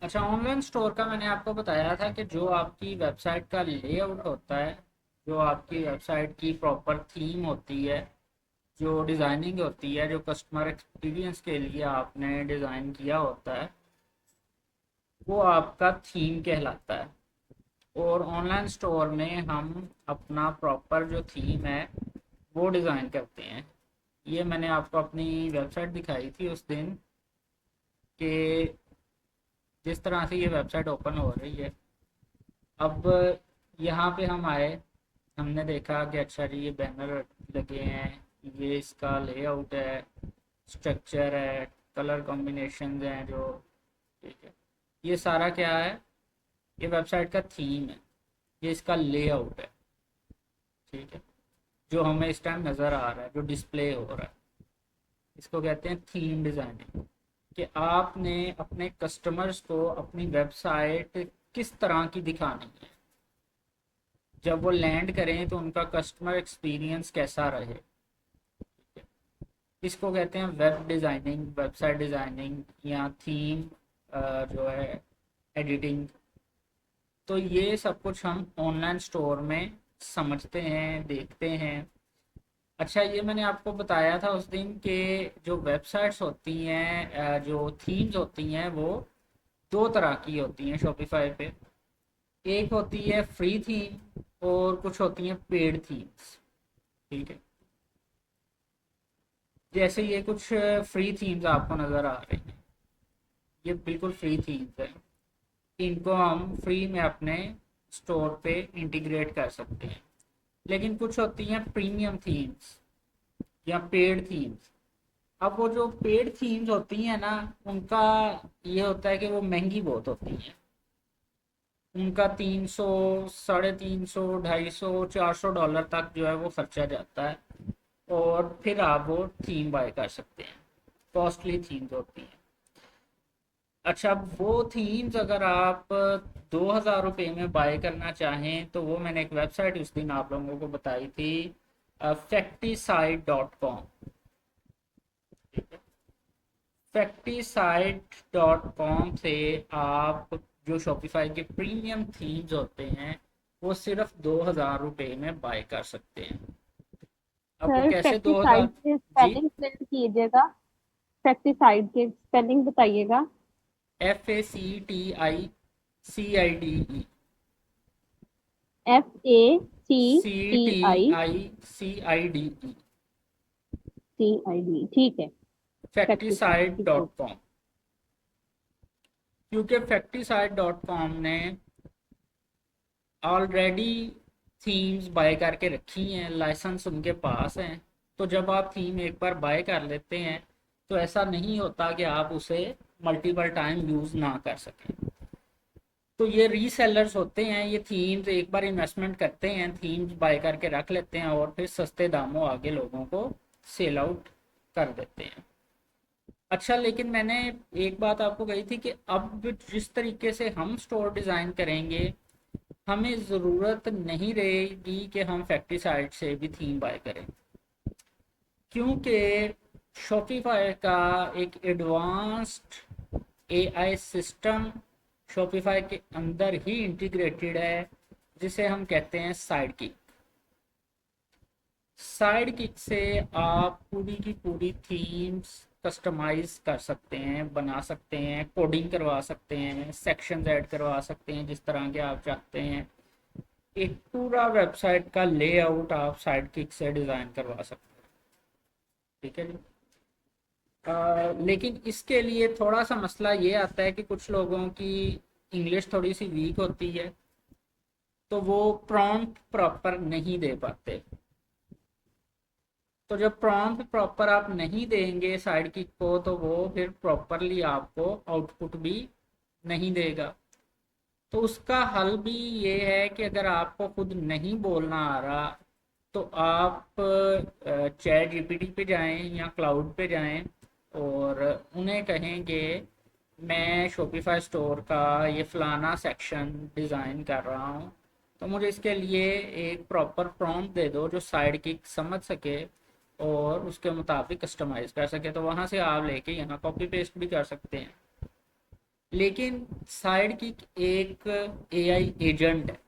अच्छा, online store का मैंने आपको बताया था कि जो आपकी वेबसाइट का लेआउट होता है, जो आपकी वेबसाइट की प्रॉपर थीम होती है, जो डिज़ाइनिंग होती है, जो कस्टमर एक्सपीरियंस के लिए आपने डिज़ाइन किया होता है, वो आपका थीम कहलाता है। और ऑनलाइन स्टोर में हम अपना प्रॉपर जो थीम है वो डिज़ाइन करते हैं। ये मैंने आपको अपनी वेबसाइट दिखाई थी उस दिन कि जिस तरह से ये वेबसाइट ओपन हो रही है। अब यहाँ पे हम आए, हमने देखा कि अच्छा जी ये बैनर लगे हैं, ये इसका लेआउट है, स्ट्रक्चर है, कलर कॉम्बिनेशन हैं जो, ठीक है, ये सारा क्या है, ये वेबसाइट का थीम है, ये इसका लेआउट है। ठीक है, जो हमें इस टाइम नज़र आ रहा है, जो डिस्प्ले हो रहा है, इसको कहते हैं थीम डिज़ाइनिंग। कि आपने अपने कस्टमर्स को अपनी वेबसाइट किस तरह की दिखानी है, जब वो लैंड करें तो उनका कस्टमर एक्सपीरियंस कैसा रहे। इसको कहते हैं वेब डिज़ाइनिंग, वेबसाइट डिज़ाइनिंग या थीम जो है एडिटिंग। तो ये सब कुछ हम ऑनलाइन स्टोर में समझते हैं, देखते हैं। अच्छा, ये मैंने आपको बताया था उस दिन कि जो वेबसाइट्स होती हैं, जो थीम्स होती हैं, वो दो तरह की होती हैं शॉपिफाई पे। एक होती है फ्री थीम और कुछ होती हैं पेड थीम्स। ठीक है, जैसे ये कुछ फ्री थीम्स आपको नज़र आ रही हैं, ये बिल्कुल फ्री थीम्स हैं। इनको हम फ्री में अपने स्टोर पे इंटीग्रेट कर सकते हैं। लेकिन कुछ होती हैं प्रीमियम थीम्स या पेड थीम्स। अब वो जो पेड थीम्स होती हैं ना, उनका ये होता है कि वो महंगी बहुत होती हैं। उनका 300, 350, $250, $400 तक जो है वो खर्चा जाता है। और फिर आप वो थीम बाय कर सकते हैं, कॉस्टली थीम्स होती हैं। अच्छा, अब वो थीम्स अगर आप 2,000 रुपये में बाय करना चाहें तो वो मैंने एक वेबसाइट उस दिन आप लोगों को बताई थी, factisaid.com। factisaid.com से आप जो शॉपिफाई के प्रीमियम थीम्स होते हैं वो सिर्फ 2,000 रुपये में बाय कर सकते हैं। अब वो सर कैसे 2000? पेस्टिसाइड के जी, स्पेलिंग प्रिंट कीजिएगा। पेस्टिसाइड के स्पेलिंग बताइएगा। FACTICIDE, FACTICID। CTICIDE, ठीक है। पेस्टिसाइड फैक्टिसाइड ठीक हो। Dot com. क्योंकि फैक्टिसाइड डॉट कॉम ने ऑलरेडी थीम्स बाय करके रखी हैं, लाइसेंस उनके पास हैं। तो जब आप थीम एक बार बाय कर लेते हैं तो ऐसा नहीं होता कि आप उसे मल्टीपल टाइम यूज़ ना कर सकें। तो ये रीसेलर्स होते हैं, ये थीम्स एक बार इन्वेस्टमेंट करते हैं, थीम्स बाय करके रख लेते हैं और फिर सस्ते दामों आगे लोगों को सेल आउट कर देते हैं। अच्छा, लेकिन मैंने एक बात आपको कही थी कि अब जिस तरीके से हम स्टोर डिज़ाइन करेंगे, हमें ज़रूरत नहीं रहेगी कि हम फैक्ट्री साइड से भी थीम बाय करें। क्योंकि शॉपिफाई का एक एडवांस्ड एआई सिस्टम शॉपिफाई के अंदर ही इंटीग्रेटेड है, जिसे हम कहते हैं साइड किक। साइड किक से आप पूरी की पूरी थीम्स कस्टमाइज कर सकते हैं, बना सकते हैं, कोडिंग करवा सकते हैं, सेक्शंस ऐड करवा सकते हैं जिस तरह के आप चाहते हैं। एक पूरा वेबसाइट का लेआउट आप साइड किक से डिज़ाइन करवा सकते हैं। ठीक है जी। लेकिन इसके लिए थोड़ा सा मसला ये आता है कि कुछ लोगों की इंग्लिश थोड़ी सी वीक होती है, तो वो प्रॉम्प्ट प्रॉपर नहीं दे पाते। तो जब प्रॉम्प्ट प्रॉपर आप नहीं देंगे साइड किक को, तो वो फिर प्रॉपरली आपको आउटपुट भी नहीं देगा। तो उसका हल भी ये है कि अगर आपको खुद नहीं बोलना आ रहा तो आप चैट जीपीटी पे जाएं या क्लाउड पे जाएं और उन्हें कहेंगे मैं शॉपिफाई स्टोर का ये फलाना सेक्शन डिज़ाइन कर रहा हूँ, तो मुझे इसके लिए एक प्रॉपर प्रॉम्प्ट दे दो जो साइड किक समझ सके और उसके मुताबिक कस्टमाइज कर सके। तो वहाँ से आप लेके यहाँ कॉपी पेस्ट भी कर सकते हैं। लेकिन साइड किक एक एआई एजेंट है।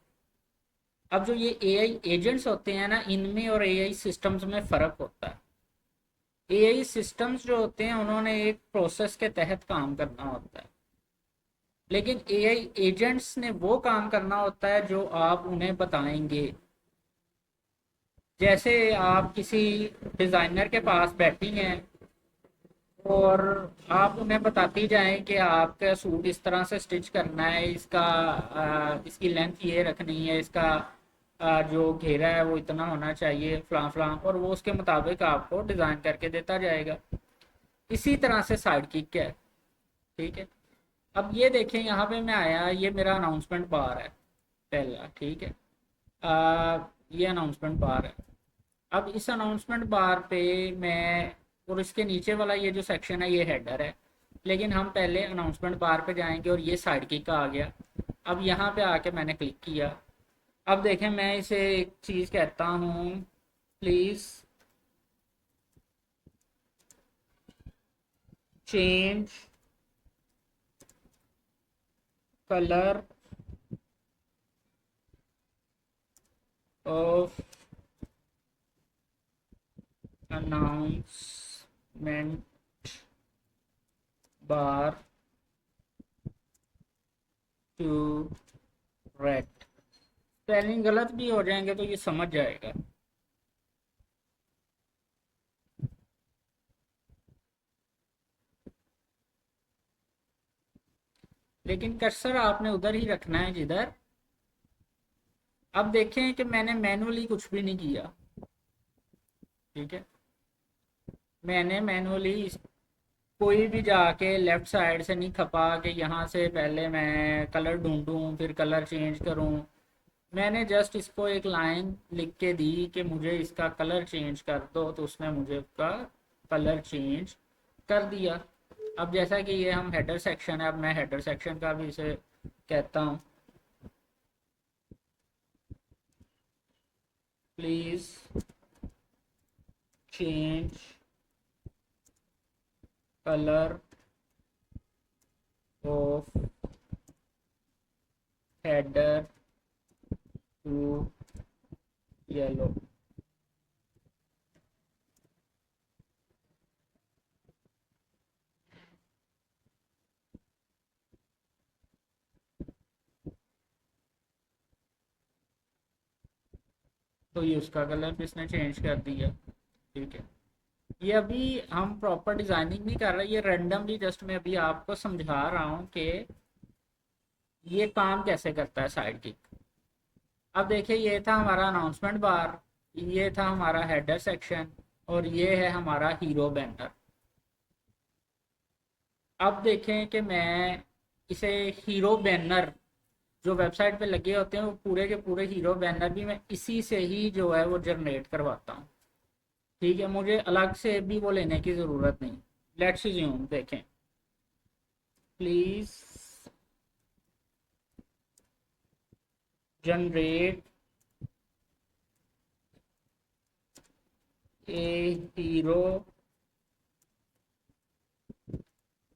अब जो ये एआई एजेंट्स होते हैं ना, इनमें और एआई सिस्टम्स में फ़र्क होता है। एआई सिस्टम्स जो होते हैं उन्होंने एक प्रोसेस के तहत काम करना होता है, लेकिन एआई एजेंट्स ने वो काम करना होता है जो आप उन्हें बताएंगे। जैसे आप किसी डिज़ाइनर के पास बैठी हैं और आप उन्हें बताती जाएं कि आपका सूट इस तरह से स्टिच करना है, इसका इसकी लेंथ ये रखनी है, इसका जो घेरा है वो इतना होना चाहिए, फलां फलां, और वो उसके मुताबिक आपको डिज़ाइन करके देता जाएगा। इसी तरह से साइड किक है। ठीक है। अब ये देखें, यहाँ पे मैं आया, ये मेरा अनाउंसमेंट बार है पहला। ठीक है। ये अनाउंसमेंट बार है। अब इस अनाउंसमेंट बार पे मैं, और इसके नीचे वाला ये जो सेक्शन है ये हेडर है, लेकिन हम पहले अनाउंसमेंट बार पे जाएंगे और ये साइड किक का आ गया। अब यहाँ पे आके मैंने क्लिक किया। अब देखें, मैं इसे एक चीज़ कहता हूँ, please change colour of announcement bar to red. Spelling गलत भी हो जाएंगे तो ये समझ जाएगा। लेकिन कर्सर आपने उधर ही रखना है जिधर। अब देखें कि मैंने मैनुअली कुछ भी नहीं किया। ठीक है। मैंने मैनुअली कोई भी जाके लेफ्ट साइड से नहीं खपा कि यहाँ से पहले मैं कलर ढूंढूं फिर कलर चेंज करूं। मैंने जस्ट इसको एक लाइन लिख के दी कि मुझे इसका कलर चेंज कर दो, तो उसने मुझे उसका कलर चेंज कर दिया। अब जैसा कि ये हम हेडर सेक्शन है, अब मैं हेडर सेक्शन का भी इसे कहता हूँ, please change colour of header to yellow. तो ये उसका कलर भी इसने चेंज कर दिया। ठीक है। ये अभी हम प्रॉपर डिजाइनिंग नहीं कर रहे, ये रेंडमली जस्ट मैं अभी आपको समझा रहा हूँ कि ये काम कैसे करता है साइड किक। अब देखिए, ये था हमारा अनाउंसमेंट बार, ये था हमारा हेडर सेक्शन, और ये है हमारा हीरो बैनर। अब देखें कि मैं इसे हीरो बैनर जो वेबसाइट पे लगे होते हैं वो पूरे के पूरे हीरो बैनर भी मैं इसी से ही जो है वो जनरेट करवाता हूँ। ठीक है। मुझे अलग से भी वो लेने की ज़रूरत नहीं। लेट्स अज्यूम, देखें, please generate a hero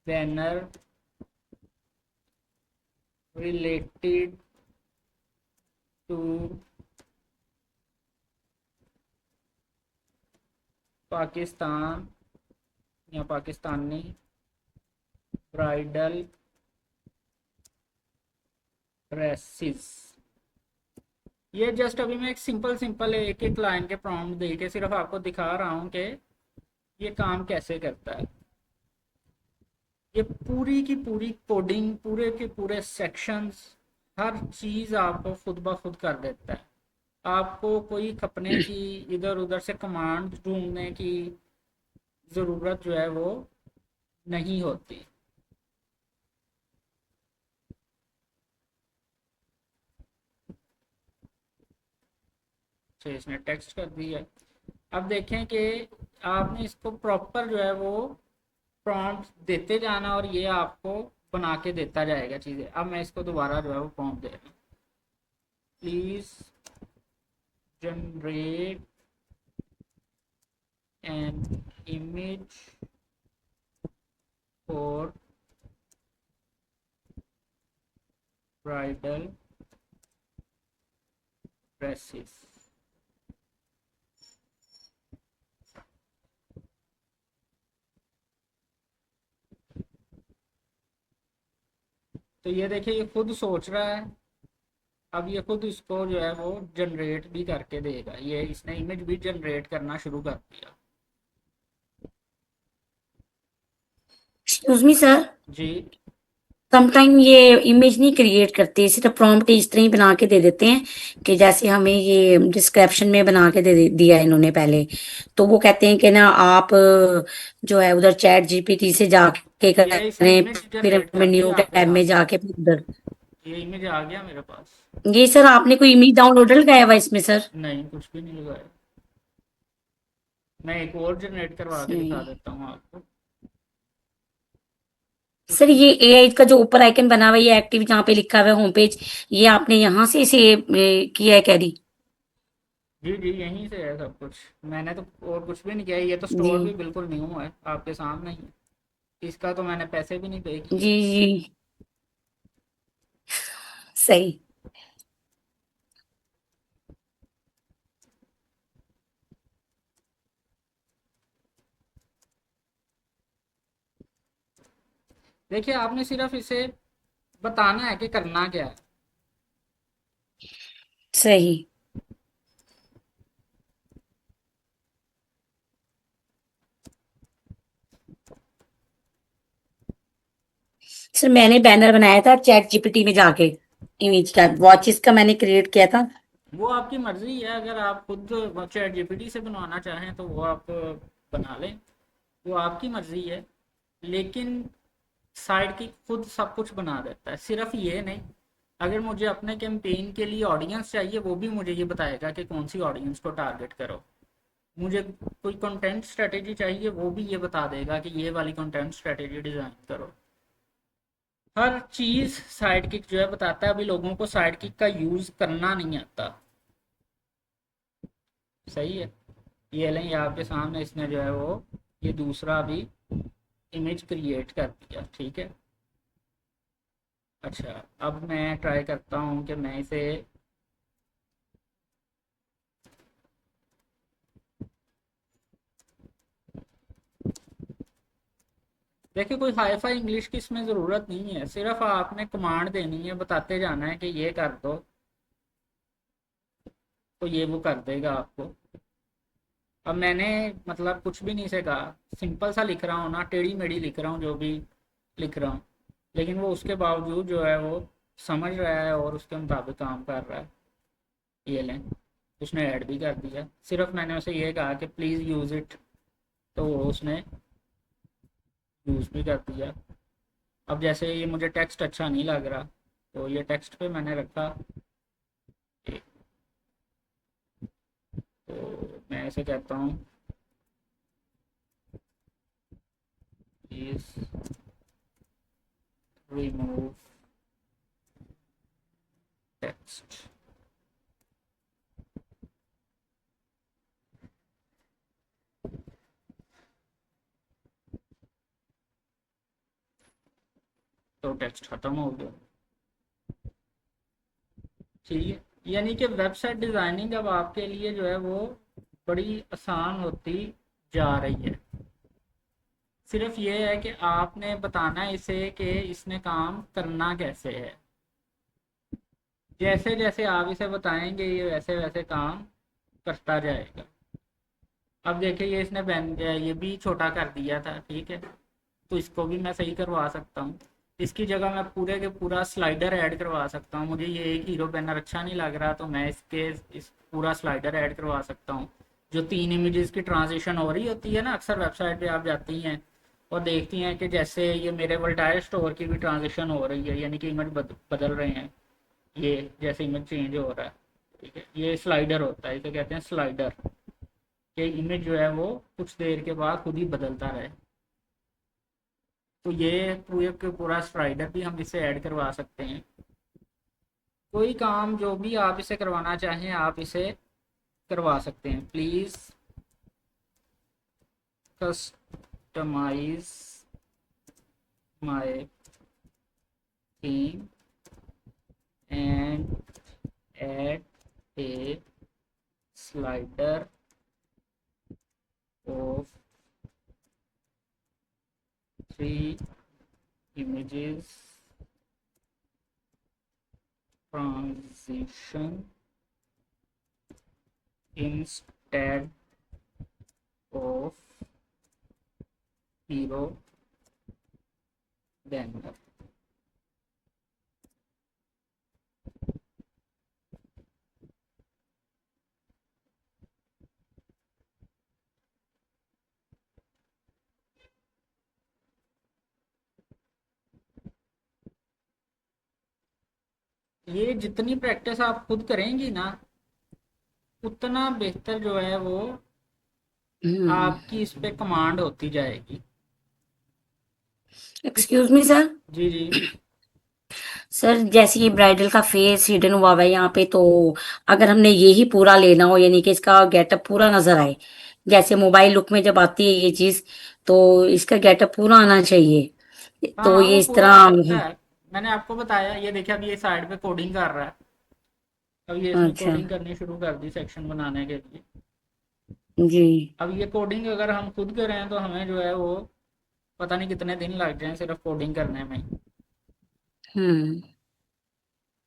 banner related to Pakistan या पाकिस्तानी ब्राइडल ड्रेसेस। ये जस्ट अभी मैं एक सिंपल सिंपल एक एक लाइन के प्रॉम्प्ट दे के सिर्फ आपको दिखा रहा हूँ कि ये काम कैसे करता है। ये पूरी की पूरी कोडिंग, पूरे के पूरे सेक्शंस, हर चीज़ आपको खुद ब खुद कर देता है। आपको कोई खपने की, इधर उधर से कमांड ढूंढने की ज़रूरत जो है वो नहीं होती। अच्छा, इसने टेक्स्ट कर दिया। अब देखें कि आपने इसको प्रॉपर जो है वो प्रॉम्प्ट देते जाना और ये आपको बना के देता जाएगा चीज़ें। अब मैं इसको दोबारा जो है वो प्रॉम्प्ट दे रहा हूँ, please generate an image for bridal dresses. तो ये देखिए ये खुद सोच रहा है। अब ये खुद इसको जो है वो जनरेट भी करके देगा, ये इसने इमेज भी जनरेट करना शुरू कर दिया। एक्सक्यूज मी सर, जी समटाइम ये इमेज नहीं क्रिएट करते, सिर्फ प्रॉम्प्ट इस तरह ही बना के दे देते हैं कि जैसे हमें ये डिस्क्रिप्शन में बना के दिया है इन्होंने पहले। तो वो कहते हैं कि ना आप जो है उधर चैट जीपीटी से जाके ये इसने करें, इमेज फिर जनरेट कर हमें न्यू दिया आपके टैब में सामने। जाके फिर उधर। ये इमेज आ गया मेरे पास। ये सर आपने कोई इमेज डाउनलोड लगाया हुआ इसमें सर? नहीं, कुछ भी नहीं लगाया। मैं एक और जनरेट करवा के दिखा सही। देता हूँ आपको। सर ये एआई का जो ऊपर आइकन बना हुआ है, ये एक्टिव जहाँ पे लिखा हुआ है होम पेज, ये आपने यहाँ से इसे किया है कैरी? जी जी, यहीं से है सब कुछ। मैंने तो और कुछ भी नहीं किया, ये तो जी स्टोर भी बिल्कुल न्यू है आपके सामने ही है। इसका तो मैंने पैसे भी नहीं पे किए। जी जी, सही। देखिए आपने सिर्फ इसे बताना है कि करना क्या है। सही। सर मैंने बैनर बनाया था चैट जीपीटी में जाके, इमेज का वॉचेस का मैंने क्रिएट किया था। वो आपकी मर्जी है, अगर आप खुद चैट जीपीटी से बनवाना चाहें तो वो आप बना लें, वो आपकी मर्जी है। लेकिन साइड की खुद सब कुछ बना देता है, सिर्फ ये नहीं। अगर मुझे अपने कैंपेन के लिए ऑडियंस चाहिए, वो भी मुझे ये बताएगा कि कौन सी ऑडियंस को टारगेट करो। मुझे कोई कंटेंट स्ट्रेटेजी चाहिए, वो भी ये बता देगा कि ये वाली कंटेंट स्ट्रेटेजी डिज़ाइन करो। हर चीज़ साइडकिक जो है बताता है। अभी लोगों को साइडकिक का यूज़ करना नहीं आता। सही है। ये लें, ये आपके सामने इसने जो है वो ये दूसरा भी इमेज क्रिएट कर दिया, ठीक है। अच्छा, अब मैं ट्राई करता हूँ कि मैं इसे देखिए, कोई हाईफाई इंग्लिश की इसमें ज़रूरत नहीं है, सिर्फ आपने कमांड देनी है, बताते जाना है कि ये कर दो, तो ये वो कर देगा आपको। अब मैंने मतलब कुछ भी नहीं से कहा, सिंपल सा लिख रहा हूँ ना, टेढ़ी मेढ़ी लिख रहा हूँ जो भी लिख रहा हूँ, लेकिन वो उसके बावजूद जो है वो समझ रहा है और उसके मुताबिक काम कर रहा है। ये लें, उसने ऐड भी कर दिया। सिर्फ मैंने उसे ये कहा कि प्लीज़ यूज़ इट, तो वो उसने यूज़ भी कर दिया। अब जैसे ये मुझे टेक्स्ट अच्छा नहीं लग रहा, तो ये टेक्स्ट पे मैंने रखा, तो मैं ऐसे कहता हूँ प्लीज़ रिमूव टेक्स्ट। तो टेक्स्ट खत्म हो गया, ठीक है। यानी कि वेबसाइट डिज़ाइनिंग अब आपके लिए जो है वो बड़ी आसान होती जा रही है। सिर्फ ये है कि आपने बताना है इसे कि इसने काम करना कैसे है। जैसे जैसे आप इसे बताएंगे ये वैसे वैसे काम करता जाएगा। अब देखिए ये इसने बैन ये भी छोटा कर दिया था, ठीक है, तो इसको भी मैं सही करवा सकता हूँ। इसकी जगह मैं पूरे के पूरा स्लाइडर ऐड करवा सकता हूँ। मुझे ये एक हीरो बैनर अच्छा नहीं लग रहा, तो मैं इस पूरा स्लाइडर ऐड करवा सकता हूँ। जो 3 इमेजेस की ट्रांजिशन हो रही होती है ना, अक्सर वेबसाइट पे आप जाती हैं और देखती हैं कि जैसे ये मेरे वोल्टायर स्टोर की भी ट्रांजिशन हो रही है, यानी कि इमेज बदल रहे हैं, ये जैसे इमेज चेंज हो रहा है, ठीक है। ये स्लाइडर होता है, इसे कहते हैं स्लाइडर। ये इमेज जो है वो कुछ देर के बाद खुद ही बदलता रहे। तो ये पूरे के पूरा स्लाइडर भी हम इसे ऐड करवा सकते हैं। कोई काम जो भी आप इसे करवाना चाहें आप इसे करवा सकते हैं। Please customise my theme and add a slider of 3 images transition instead of hero banner. ये जितनी प्रैक्टिस आप खुद करेंगी ना, उतना बेहतर जो है वो आपकी इस पे कमांड होती जाएगी। Excuse me sir. जी जी। सर जैसे ये ब्राइडल का फेस हिडन हुआ हुआ है यहाँ पे, तो अगर हमने ये ही पूरा लेना हो, यानी कि इसका गेटअप पूरा नजर आए, जैसे मोबाइल लुक में जब आती है ये चीज, तो इसका गेटअप पूरा आना चाहिए, तो हाँ ये वो इस पूरा तरह। आ सकता है। मैंने आपको बताया, ये देखिए अभी ये साइड पे कोडिंग कर रहा है। अब ये इसने अच्छा। कोडिंग करनी शुरू कर दी सेक्शन बनाने के लिए। जी। अब ये कोडिंग अगर हम खुद करें तो हमें जो है वो पता नहीं कितने दिन लग जाएं सिर्फ कोडिंग करने में ही। हम्म।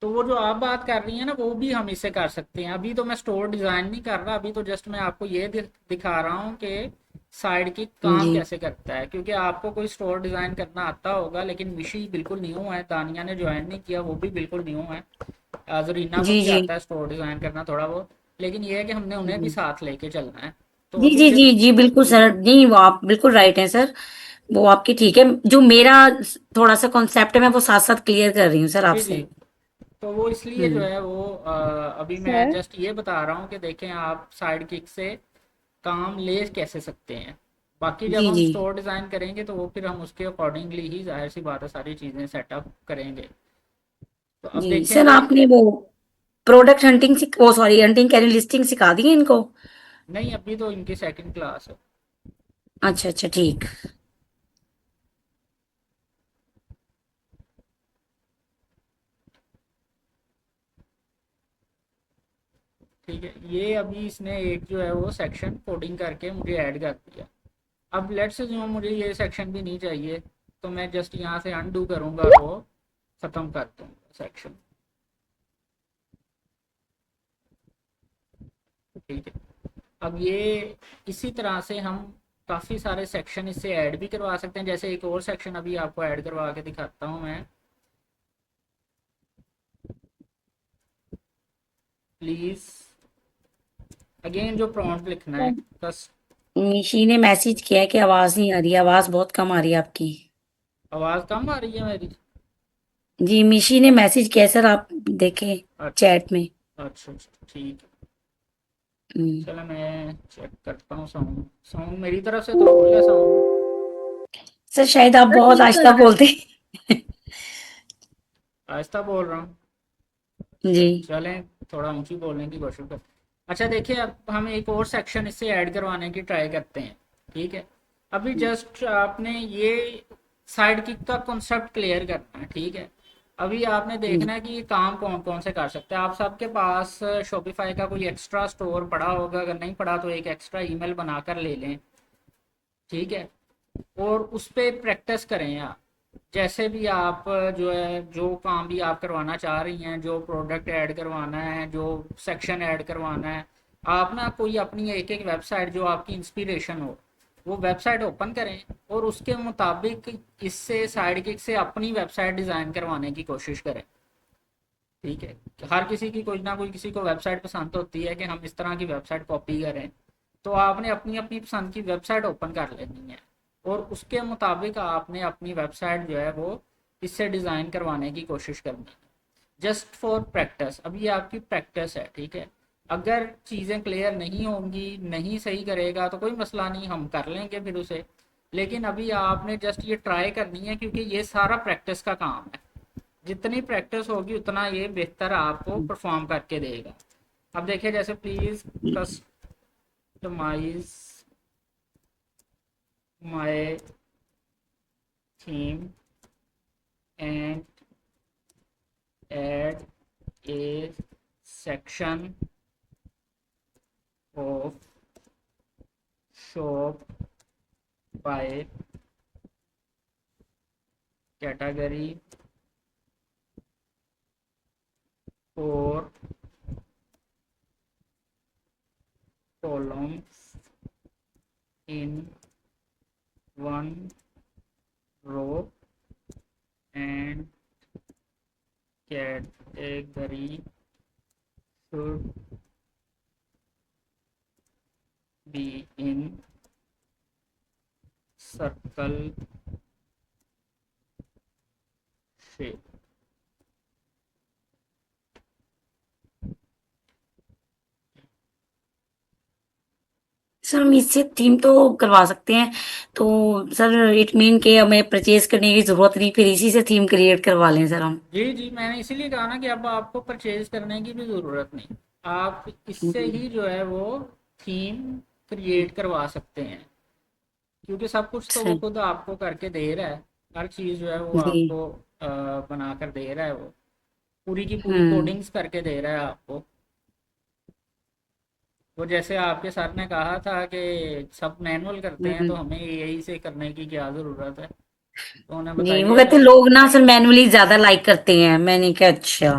तो वो जो आप बात कर रही हैं ना, वो भी हम इससे कर सकते हैं। अभी तो मैं स्टोर डिज़ाइन नहीं कर रहा, अभी तो जस्ट मैं आपको ये दिखा रहा हूँ कि साइड की काम जी कैसे करता है। क्योंकि आपको कोई स्टोर डिज़ाइन करना आता होगा, लेकिन मिशी बिल्कुल न्यू है, दानिया ने ज्वाइन नहीं किया, वो भी बिल्कुल न्यू है। जरीना को जी भी जी आता है स्टोर डिज़ाइन करना थोड़ा बहुत, लेकिन ये है कि हमने उन्हें भी जी साथ लेके चलना है। तो जी अभी जी जी जस्ट जी, बिल्कुल जी सर, नहीं वो आप बिल्कुल राइट हैं सर। वो आपकी ठीक है, जो मेरा थोड़ा सा कॉन्सेप्ट है मैं वो साथ साथ क्लियर कर रही हूँ सर जी जी। आपसे। तो वो इसलिए जो हम्म। है वो अभी मैं सर जस्ट ये बता रहा हूँ कि देखें आप साइड किक से काम ले कैसे सकते हैं। बाकी जब जी हम जी स्टोर डिज़ाइन करेंगे तो वो फिर हम उसके अकॉर्डिंगली ही जाहिर सी बात है सारी चीज़ें सेटअप करेंगे। तो अब जी देखें सर, कि आपने वो प्रोडक्ट हंटिंग वो सॉरी हंटिंग कैरी लिस्टिंग सिखा दी है इनको? नहीं, अभी तो इनकी सेकंड क्लास है। अच्छा अच्छा, ठीक। ठीक है, ये अभी इसने एक जो है वो सेक्शन कोडिंग करके मुझे ऐड कर दिया। अब लेट्स जो मुझे ये सेक्शन भी नहीं चाहिए, तो मैं जस्ट यहाँ से अनडू करूँगा और वो ख़त्म कर दूँगा सेक्शन। ठीक है। अब ये इसी तरह से हम काफ़ी सारे सेक्शन इससे ऐड भी करवा सकते हैं। जैसे एक और सेक्शन अभी आपको ऐड करवा के दिखाता हूँ मैं। प्लीज़ अगेन जो प्रॉम्प्ट लिखना है, सर बस। निशी ने मैसेज किया है कि आवाज नहीं आ रही, आवाज बहुत कम आ रही है आपकी। आवाज़ कम आ रही है मेरी? जी, मिशी ने मैसेज किया है सर, आप देखें अच्छा चैट में। अच्छा अच्छा, ठीक है। हम्म। चलो मैं चेक करता हूँ साउंड। साउंड मेरी तरफ से तो फुल है साउंड। सर शायद आप सर बहुत ठीक आहिस्ता लग रहा है। बोलते हैं। आहिस्ता बोल रहा हूँ। जी चलें थोड़ा ऊंची बोलने की कोशिश कर। अच्छा देखिए, अब हम एक और सेक्शन इससे ऐड करवाने की ट्राई करते हैं। ठीक है। अभी जस्ट आपने ये साइड किक का कॉन्सेप्ट क्लियर करना है। ठीक है। अभी आपने जी देखना है कि ये काम कौन कौन से कर सकते हैं। आप सबके पास शॉपिफाई का कोई एक्स्ट्रा स्टोर पड़ा होगा, अगर नहीं पड़ा तो एक एक्स्ट्रा ईमेल बनाकर ले लें। ठीक है। और उस पर प्रैक्टिस करें आप। जैसे भी आप जो है जो काम भी आप करवाना चाह रही हैं, जो प्रोडक्ट ऐड करवाना है, जो सेक्शन ऐड करवाना है, आप ना कोई अपनी एक एक वेबसाइट जो आपकी इंस्पिरेशन हो, वो वेबसाइट ओपन करें और उसके मुताबिक इससे साइड किक से अपनी वेबसाइट डिज़ाइन करवाने की कोशिश करें। ठीक है। हर किसी की कोई ना कोई किसी को वेबसाइट पसंद होती है कि हम इस तरह की वेबसाइट कॉपी करें। तो आपने अपनी अपनी पसंद की वेबसाइट ओपन कर लेनी है और उसके मुताबिक आपने अपनी वेबसाइट जो है वो इससे डिज़ाइन करवाने की कोशिश करनी है। जस्ट फॉर प्रैक्टिस, अब ये आपकी प्रैक्टिस है। ठीक है। अगर चीज़ें क्लियर नहीं होंगी, नहीं सही करेगा तो कोई मसला नहीं, हम कर लेंगे फिर उसे। लेकिन अभी आपने जस्ट ये ट्राई करनी है, क्योंकि ये सारा प्रैक्टिस का काम है। जितनी प्रैक्टिस होगी उतना ये बेहतर आपको परफॉर्म करके देगा। अब देखिए जैसे please customise my theme and add a section of shop by category or columns in one row and category should be in circle shape. Sir हम इससे थीम तो करवा सकते हैं, तो सर इट मीन के हमें परचेज करने की जरूरत नहीं, फिर इसी से थीम क्रिएट करवा लें सर हम। जी जी, मैंने इसीलिए कहा ना कि अब आपको परचेज करने की भी ज़रूरत नहीं, आप इससे हम्म, ही जो है वो थीम क्रिएट करवा सकते हैं, क्योंकि सब कुछ तो वो सर खुद आपको करके दे रहा है। हर चीज़ जो है वो जी। आपको बना कर दे रहा है, वो पूरी की पूरी हम्म कोडिंग्स करके दे रहा है आपको। वो जैसे आपके सर ने कहा था कि सब मैनुअल करते हैं तो हम्म। हमें यही से करने की क्या ज़रूरत है, तो उन्हें जी, वो बताइए कहते सर। हैं लोग ना सर मैनुअली ज्यादा लाइक करते हैं, मैंने कहा अच्छा।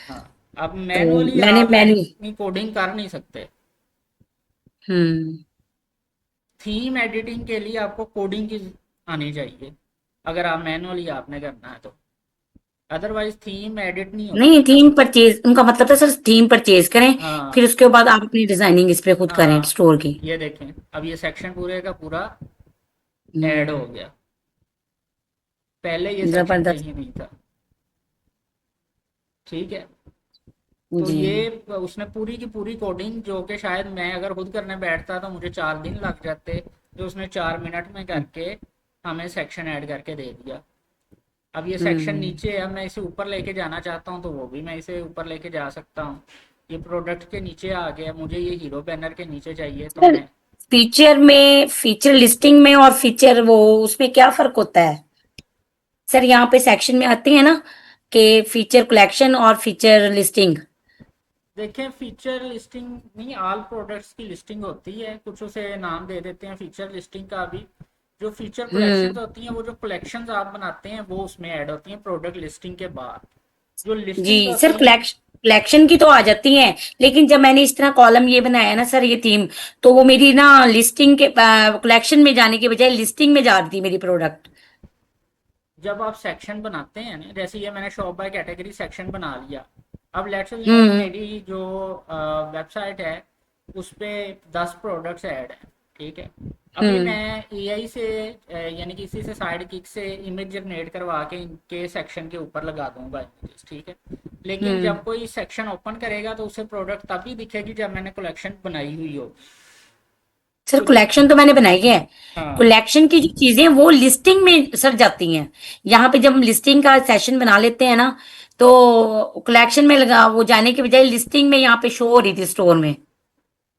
हाँ, अब तो मैनुअली मैंने आप मैनु इतनी कोडिंग कर नहीं सकते। हम्म थीम एडिटिंग के लिए आपको कोडिंग की आनी चाहिए, अगर आप मैनुअली आपने करना है तो, अदरवाइज थीम एडिट नहीं होती। नहीं, थीम परचेज उनका मतलब था सर, थीम परचेज करें, हाँ फिर उसके बाद आप अपनी डिजाइनिंग इस पे खुद करें हाँ, स्टोर की। ये देखें अब ये सेक्शन पूरे का पूरा ऐड हम्म। हो गया, पहले ये सेक्शन जबरदस्त। कहीं नहीं था। ठीक है, तो जी। ये उसने पूरी की पूरी कोडिंग, जो कि शायद मैं अगर खुद करने बैठता तो मुझे 4 दिन लग जाते, जो उसने 4 मिनट में करके हमें सेक्शन ऐड करके दे दिया। अब ये सेक्शन हम्म नीचे है, मैं इसे ऊपर लेके जाना चाहता हूँ तो वो भी मैं इसे ऊपर लेके जा सकता हूँ। ये प्रोडक्ट के नीचे आ गया, मुझे ये हीरो बैनर के नीचे चाहिए तो सर मैं। फीचर में, फीचर लिस्टिंग में और फीचर वो, उसमें क्या फर्क होता है सर? यहाँ पे सेक्शन में आते हैं ना कि फीचर कलेक्शन और फीचर लिस्टिंग। देखें, फीचर लिस्टिंग नहीं, ऑल प्रोडक्ट्स की लिस्टिंग होती है, कुछ उसे नाम दे देते हैं फीचर लिस्टिंग का भी। जो फीचर कलेक्शंस हम्म। होती हैं, वो जो कलेक्शंस आप बनाते हैं वो उसमें ऐड होती हैं प्रोडक्ट लिस्टिंग के बाद। जो जी लिस्टिंग सर, होती हैं। कलेक्शन की तो आ जाती हैं, लेकिन जब मैंने इस तरह कॉलम ये बनाया ना सर, ये थीम, तो वो मेरी ना लिस्टिंग के कलेक्शन में जाने के बजाय लिस्टिंग में जा रही थी मेरी प्रोडक्ट। जब आप सेक्शन बनाते हैं ना, जैसे ये मैंने शॉप बाय कैटेगरी सेक्शन बना लिया, अब लेट्स अज्यूम हम्म मेरी जो वेबसाइट है उस पे 10 प्रोडक्ट्स ऐड हैं। ठीक है, अभी हम्म मैं एआई से यानी कि इसी से साइड किक से इमेज जनरेट करवा के इनके सेक्शन के ऊपर लगा दूंगा इमेजेस। ठीक है, लेकिन हम्म। जब कोई सेक्शन ओपन करेगा तो उसे प्रोडक्ट तभी दिखेगी जब मैंने कलेक्शन बनाई हुई हो। सर तो कलेक्शन तो मैंने बनाई है, हाँ, कलेक्शन की जो चीजें वो लिस्टिंग में सर जाती हैं। यहाँ पे जब हम लिस्टिंग का सेशन बना लेते हैं ना, तो कलेक्शन में लगा वो जाने के बजाय लिस्टिंग में यहाँ पे शो हो रही थी स्टोर में।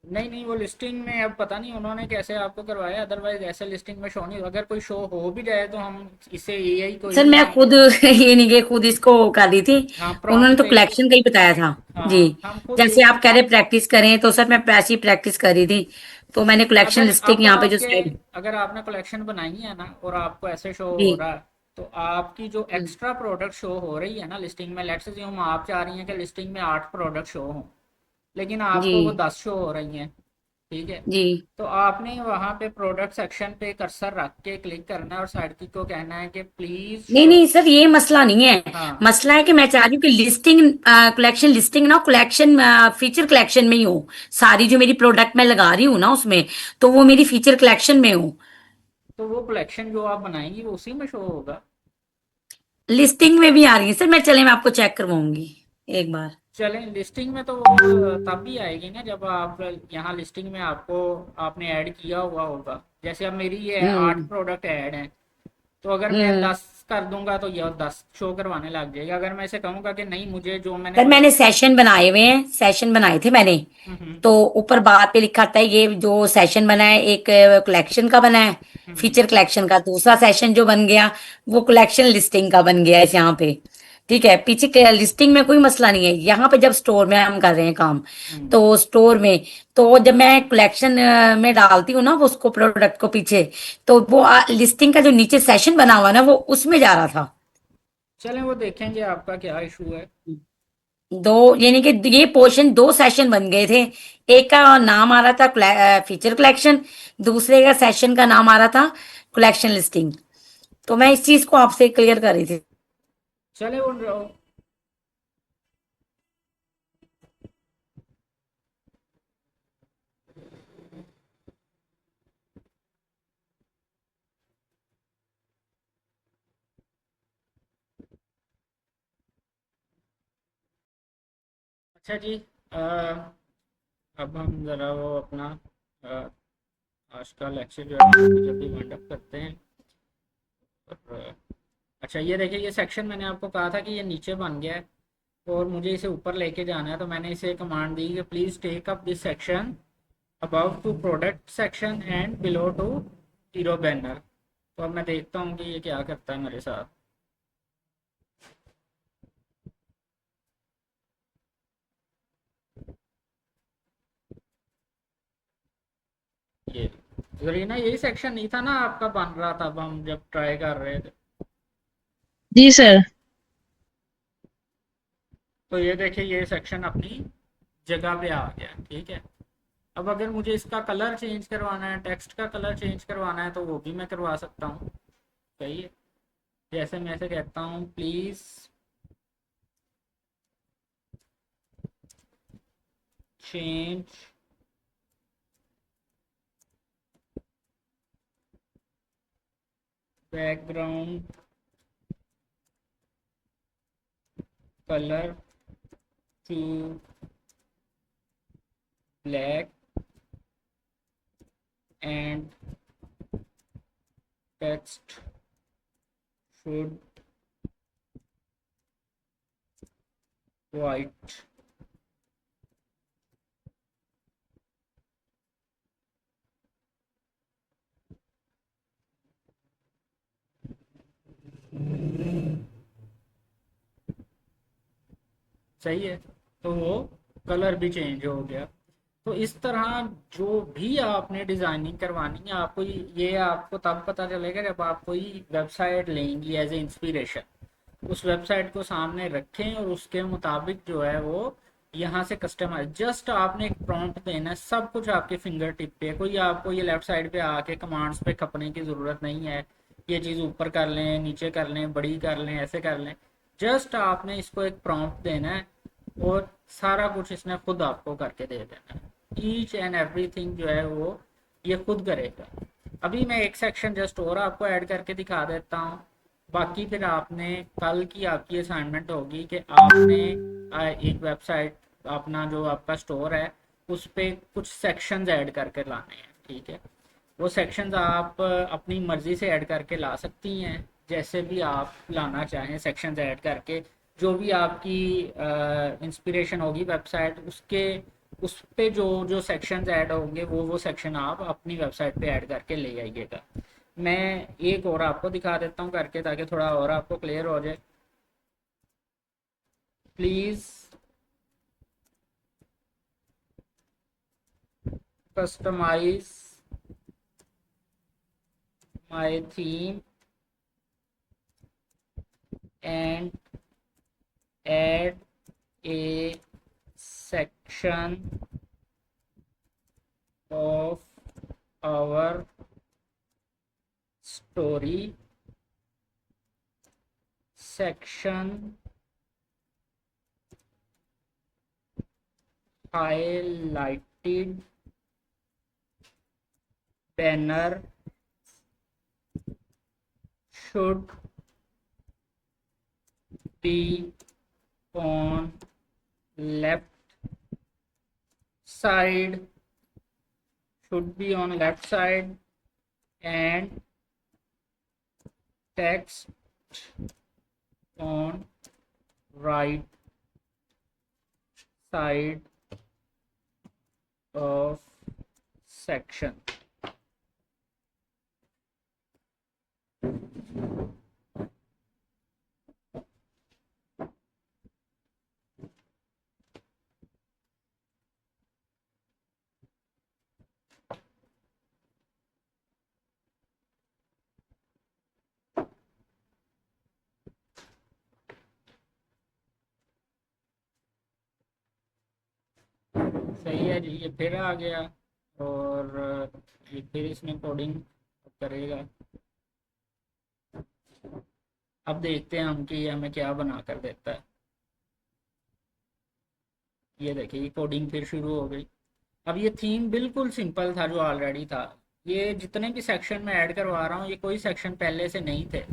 नहीं नहीं, वो लिस्टिंग में अब पता नहीं उन्होंने कैसे आपको करवाया, अदरवाइज ऐसे लिस्टिंग में शो नहीं, अगर कोई शो हो भी जाए तो हम इसे एआई को सर ही। मैं खुद ये नहीं कि खुद इसको कर रही थी, हाँ, उन्होंने प्रॉम्प्ट तो देके। कलेक्शन का ही बताया था। जी, हाँ, हम खुद जैसे यही। आप कह रहे प्रैक्टिस करें, तो सर मैं ऐसी प्रैक्टिस कर रही थी, तो मैंने कलेक्शन अगर लिस्टिंग अब यहाँ पे जो आपके, साइड। अगर आपने कलेक्शन बनाई है ना और आपको ऐसे शो जी। हो रहा है, तो आपकी जो हम्म एक्स्ट्रा प्रोडक्ट शो हो रही है ना लिस्टिंग में, लेट्स अज्यूम आप चाह रही हैं कि लिस्टिंग में 8 प्रोडक्ट शो हों, लेकिन जी। आपको वो 10 शो हो रही हैं। ठीक है, जी। तो आपने वहाँ पे प्रोडक्ट सेक्शन पे कर्सर रख के क्लिक करना है और साइडकिक को कहना है कि प्लीज नहीं शो। नहीं सर, ये मसला नहीं है। हाँ, मसला है कि मैं चाह रही हूँ कि लिस्टिंग, कलेक्शन लिस्टिंग ना, कलेक्शन फीचर कलेक्शन में ही हो। सारी जो मेरी प्रोडक्ट मैं लगा रही हूँ ना उसमें, तो वो मेरी फीचर कलेक्शन में हो। तो वो कलेक्शन जो आप बनाएंगी वो उसी में शो होगा। लिस्टिंग में भी आ रही है सर, मैं आपको चेक करवाऊंगी एक बार। चलें, लिस्टिंग में तो वो तब भी आएगी ना जब आप यहाँ लिस्टिंग में आपको, आपने ऐड किया हुआ होगा। जैसे अब मेरी ये है, आठ हम्म प्रोडक्ट ऐड हैं, तो अगर मैं हम्म। 10 कर दूंगा तो यह 10 शो करवाने लग जाएगा। अगर मैं इसे कहूँगा कि नहीं, मुझे जो मैंने सर मैंने सेशन बनाए हुए हैं, सेशन बनाए थे मैंने, हम्म तो ऊपर बात पे लिखा था ये जो सेशन बना है, एक कलेक्शन का बना है, हम्म फीचर कलेक्शन का। दूसरा सेशन जो बन गया वो कलेक्शन लिस्टिंग का बन गया है यहाँ पे। ठीक है, पीछे लिस्टिंग में कोई मसला नहीं है, यहाँ पे जब स्टोर में हम कर रहे हैं काम, हम्म, तो स्टोर में, तो जब मैं कलेक्शन में डालती हूँ ना वो उसको प्रोडक्ट को पीछे, तो वो लिस्टिंग का जो नीचे सेशन बना हुआ ना वो उसमें जा रहा था। चलें वो देखेंगे आपका क्या इशू है। दो, यानी कि ये पोर्शन दो सेशन बन गए थे। एक का नाम आ रहा था फीचर कलेक्शन, दूसरे का सेशन का नाम आ रहा था कलेक्शन लिस्टिंग। तो मैं इस चीज को आपसे क्लियर कर रही थी। चले वो अच्छा जी, अब हम ज़रा वो अपना अ, आज का लेक्चर जो है जल्दी वाइंड अप करते हैं। और अच्छा ये देखिए, ये सेक्शन मैंने आपको कहा था कि ये नीचे बन गया है और मुझे इसे ऊपर लेके जाना है, तो मैंने इसे कमांड दी कि please take up this section about to product section and below to hero banner. तो अब मैं देखता हूँ कि ये क्या करता है मेरे साथ। ये जरीना, यही सेक्शन नहीं था ना आपका बन रहा था अब हम जब ट्राई कर रहे थे? जी सर। तो ये देखिए, ये सेक्शन अपनी जगह पे आ गया, ठीक है। अब अगर मुझे इसका कलर चेंज करवाना है, टेक्स्ट का कलर चेंज करवाना है, तो वो भी मैं करवा सकता हूँ। सही है। जैसे मैं ऐसे कहता हूँ, please change background colour to black and text should white. सही है। तो वो कलर भी चेंज हो गया। तो इस तरह जो भी आपने डिज़ाइनिंग करवानी है, आपको ये आपको तब पता चलेगा जब आप कोई वेबसाइट लेंगी एज ए इंस्पिरेशन। उस वेबसाइट को सामने रखें और उसके मुताबिक जो है वो यहाँ से कस्टमाइज, जस्ट आपने एक प्रॉम्प्ट देना है, सब कुछ आपके फिंगर टिप पे है। कोई आपको ये लेफ्ट साइड पे आके कमांड्स पे खपने की ज़रूरत नहीं है, ये चीज़ ईपर कर लें, नीचे कर लें, बड़ी कर लें, ऐसे कर लें। जस्ट आपने इसको एक प्रॉम्प्ट देना है और सारा कुछ इसने खुद आपको करके दे देना है। ईच एंड एवरीथिंग जो है वो ये खुद करेगा। अभी मैं एक सेक्शन जस्ट और आपको ऐड करके दिखा देता हूँ। बाकी फिर आपने कल की आपकी असाइनमेंट होगी कि आपने एक वेबसाइट, अपना जो आपका स्टोर है उस पे कुछ सेक्शंस ऐड करके लाने हैं, ठीक है। वो सेक्शंस आप अपनी मर्ज़ी से ऐड करके ला सकती हैं, जैसे भी आप लाना चाहें सेक्शंस ऐड करके। जो भी आपकी इंस्पिरेशन होगी वेबसाइट, उसके उस पे जो जो सेक्शंस ऐड होंगे वो सेक्शन आप अपनी वेबसाइट पे ऐड करके ले आइएगा। मैं एक और आपको दिखा देता हूँ करके, ताकि थोड़ा और आपको क्लियर हो जाए। Please customise my theme and add a section of our story section highlighted banner should be on left side, and text on right side of section। सही है जी, ये फिर आ गया और ये फिर इसने कोडिंग करेगा। अब देखते हैं हम कि ये हमें क्या बना कर देता है। ये देखिए ये कोडिंग फिर शुरू हो गई। अब ये थीम बिल्कुल सिंपल था जो ऑलरेडी था। ये जितने भी सेक्शन में ऐड करवा रहा हूँ ये कोई सेक्शन पहले से नहीं थे,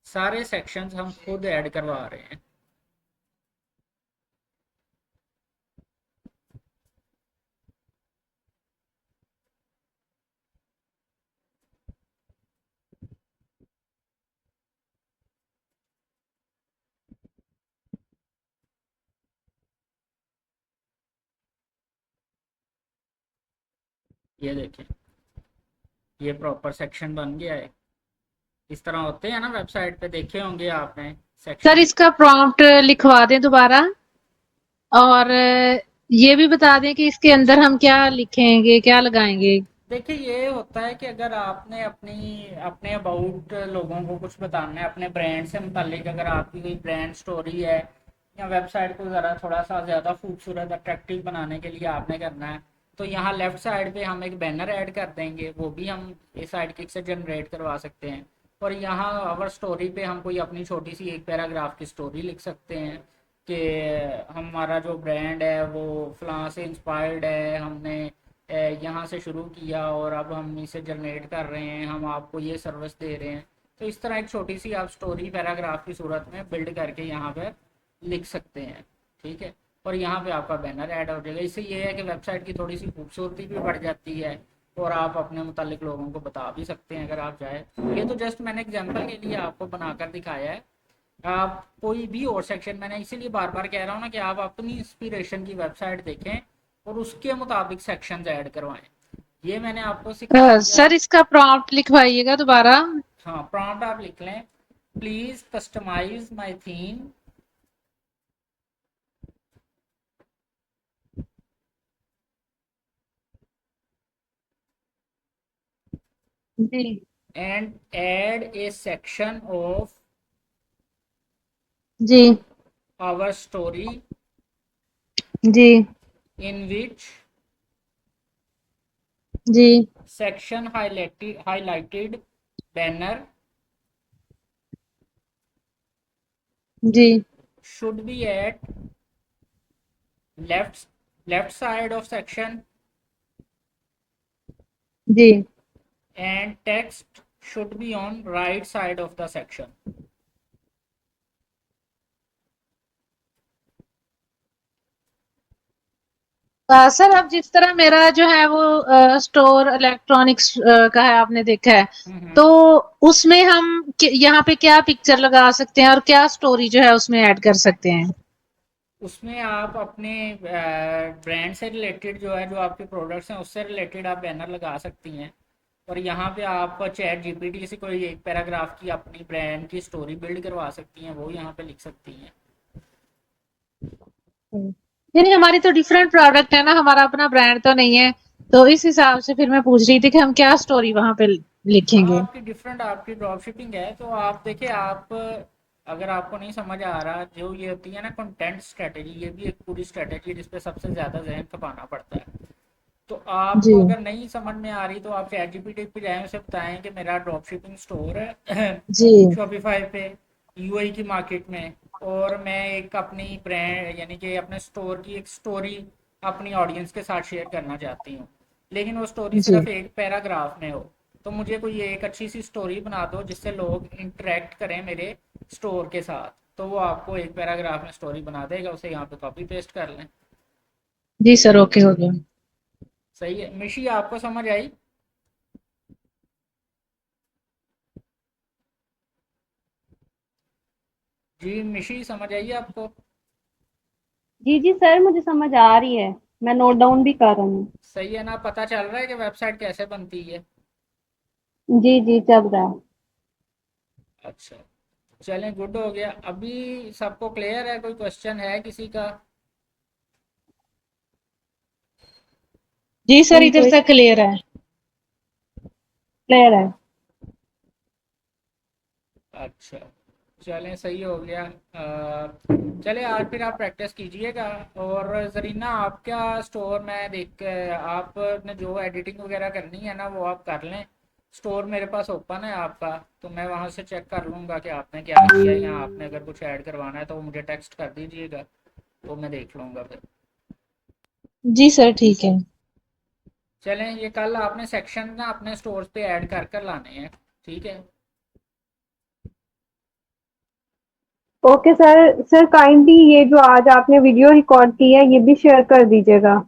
सारे सेक्शंस हम खुद ऐड करवा रहे हैं। ये देखें ये प्रॉपर सेक्शन बन गया है। इस तरह होते हैं ना वेबसाइट पे, देखे होंगे आपने सर सेक्शन। इसका प्रॉम्प्ट लिखवा दें दोबारा, और ये भी बता दें कि इसके अंदर हम क्या लिखेंगे, क्या लगाएंगे। देखिए ये होता है कि अगर आपने अपने अबाउट लोगों को कुछ बताना है, अपने ब्रांड से मुतालिक, अगर आपकी कोई ब्रांड स्टोरी है या वेबसाइट को ज़रा थोड़ा सा ज़्यादा खूबसूरत अट्रैक्टिव बनाने के लिए आपने करना है, तो यहाँ लेफ्ट साइड पे हम एक बैनर ऐड कर देंगे, वो भी हम इस साइड किक से जनरेट करवा सकते हैं। और यहाँ अवर स्टोरी पे हम कोई अपनी छोटी सी एक पैराग्राफ की स्टोरी लिख सकते हैं कि हमारा जो ब्रांड है वो फलां से इंस्पायर्ड है, हमने यहाँ से शुरू किया और अब हम इसे जनरेट कर रहे हैं, हम आपको ये सर्विस दे रहे हैं। तो इस तरह एक छोटी सी आप स्टोरी पैराग्राफ की सूरत में बिल्ड करके यहाँ पर लिख सकते हैं। ठीक है, और यहाँ पे आपका बैनर ऐड हो जाएगा। इससे ये है कि वेबसाइट की थोड़ी सी खूबसूरती भी बढ़ जाती है और आप अपने मुतालिक लोगों को बता भी सकते हैं अगर आप चाहें। ये तो जस्ट मैंने एग्जांपल के लिए आपको बनाकर दिखाया है। आप कोई भी और सेक्शन, मैंने इसीलिए बार बार कह रहा हूँ ना कि आप अपनी इंस्पिरेशन की वेबसाइट देखें और उसके मुताबिक सेक्शंस ऐड करवाएं। ये मैंने आपको सिखा दिया। सर इसका प्रॉम्प्ट लिखवाइएगा दोबारा। हाँ, प्रॉम्प्ट आप लिख लें, प्लीज कस्टमाइज माय थीम जी and add a section of जी our story जी in which जी section highlighted banner जी should be at left left side of section जी। and text should be on right side of the section. Sir अब जिस तरह मेरा जो है वो स्टोर इलेक्ट्रॉनिक्स का है, आपने देखा है, तो उसमें हम यहाँ पे क्या पिक्चर लगा सकते हैं और क्या स्टोरी जो है उसमें ऐड कर सकते हैं। उसमें आप अपने ब्रांड से रिलेटेड जो है, जो आपके प्रोडक्ट्स हैं उससे रिलेटेड आप बैनर लगा सकती हैं। और यहाँ पे आप चैट जीपीटी से कोई एक पैराग्राफ की अपनी ब्रांड की स्टोरी बिल्ड करवा सकती हैं, वो यहाँ पे लिख सकती हैं। यानी हमारी तो डिफरेंट प्रोडक्ट है ना, हमारा अपना ब्रांड तो नहीं है, तो इस हिसाब से फिर मैं पूछ रही थी कि हम क्या स्टोरी वहां पे हाँ, लिखेंगे। आपकी डिफरेंट आपकी ड्रॉप शिपिंग है तो आप देखिए, आप अगर आपको नहीं समझ आ रहा, जो ये होती है ना कंटेंट स्ट्रेटेजी, ये भी एक पूरी स्ट्रेटेजी है जिसपे सबसे ज़्यादा जहन खपाना पड़ता है। तो जी आपको अगर नहीं समझ में आ रही तो आप चैट जीपीटी पे जाएं, उसे बताएं कि मेरा ड्रॉप शिपिंग स्टोर है जी शॉपिफाई पे यूएई की मार्केट में, और मैं एक अपनी ब्रांड यानी कि अपने स्टोर की एक स्टोरी अपनी ऑडियंस के साथ शेयर करना चाहती हूँ, लेकिन वो स्टोरी जी सिर्फ एक पैराग्राफ में हो। तो मुझे कोई एक अच्छी सी स्टोरी बना दो जिससे लोग इंटरेक्ट करें मेरे स्टोर के साथ। तो वो आपको एक पैराग्राफ में स्टोरी बना देगा, उसे यहाँ पे कॉपी पेस्ट कर लें। जी सर, ओके हो गया। सही है मिशी, आपको समझ आई? जी मिशी, समझ आई आपको? जी जी सर, मुझे समझ आ रही है, मैं नोट डाउन भी कर रही हूँ। सही है ना, पता चल रहा है कि वेबसाइट कैसे बनती है? जी जी चल रहा है। अच्छा, चलें, गुड हो गया। अभी सबको क्लियर है? कोई क्वेश्चन है किसी का? जी सर, नहीं इधर कोई तक क्लियर है। क्लियर है। अच्छा, चलें सही हो गया। चले आज फिर आप प्रैक्टिस कीजिएगा। और जरीना आपका स्टोर मैं देख के आपने जो एडिटिंग वगैरह करनी है ना वो आप कर लें। स्टोर मेरे पास ओपन है आपका, तो मैं वहाँ से चेक कर लूँगा कि आपने क्या किया है, या आपने अगर कुछ ऐड करवाना है तो वो मुझे टेक्स्ट कर दीजिएगा, तो मैं देख लूँगा फिर। जी सर ठीक है। चलें ये कल आपने सेक्शन ना अपने स्टोर्स पे ऐड कर कर लाने हैं, ठीक है। Okay sir. सर काइंडली ये जो आज आपने वीडियो रिकॉर्ड की है ये भी शेयर कर दीजिएगा।